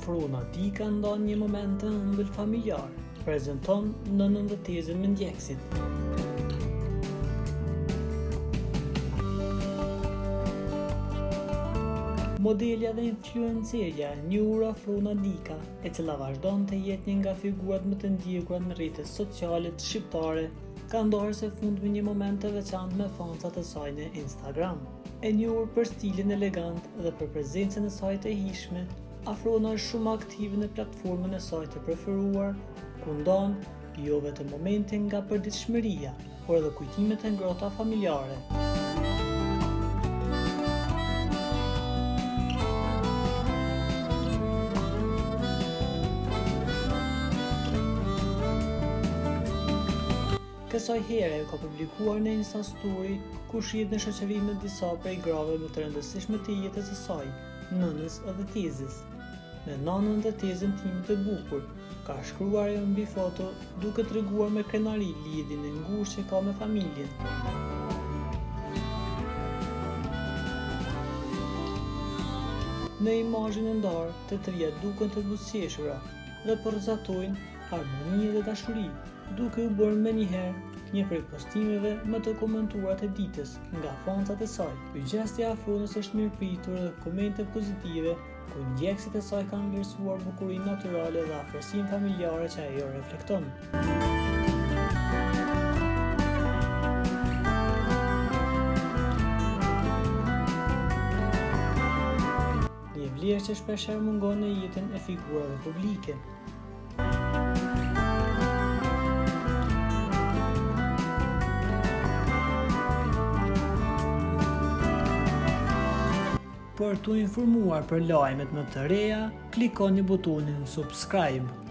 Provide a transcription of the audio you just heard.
Fruna Dika ndon një moment të ëmbël familjar, prezanton nënën dhe tezën me ndjekësit. Modelja dhe influencerja e njohur Fruna Dika, e cila vazhdon të jetë një nga figurat më të ndjekur në rrjetet sociale shqiptare, ka ndarë së fundmi një moment të veçantë me fancat e saj në Instagram. E njohur për stilin elegant dhe për prezencën e saj të hijshme, Fruna është shumë aktive në platformën e saj të preferuar, ku ndon jo vetëm momente nga përditshmëria, por edhe kujtimet e ngrohta familjare. Kësaj here ka publikuar në Insta Story ku shihet në shoqëri me disa prej grave më të rëndësishme të jetës së saj, nënës dhe tezës. Me nanën dhe tezën time të bukur, ka shkruar ajo mbi foto duke treguar me krenari lidhjen e ngushtë që ka me familjen. Në imazhin e ndarë, të trija duken të buzëqeshura dhe përzatojnë harmoni dhe dashuri, duke u bërë menjëherë një prej postimeve më të komentuara të ditës nga fancat e saj. Ky gjest i Frunës është mirëpritur dhe komente pozitive, ku ndjekësit e saj kanë vlerësuar bukurinë natyrale dhe afërsinë familjare që ajo reflekton. Një vlerë që shpeshherë mungon në jetën e figurave publike. Për t'u informuar për lajmet më të reja, klikoni butonin subscribe.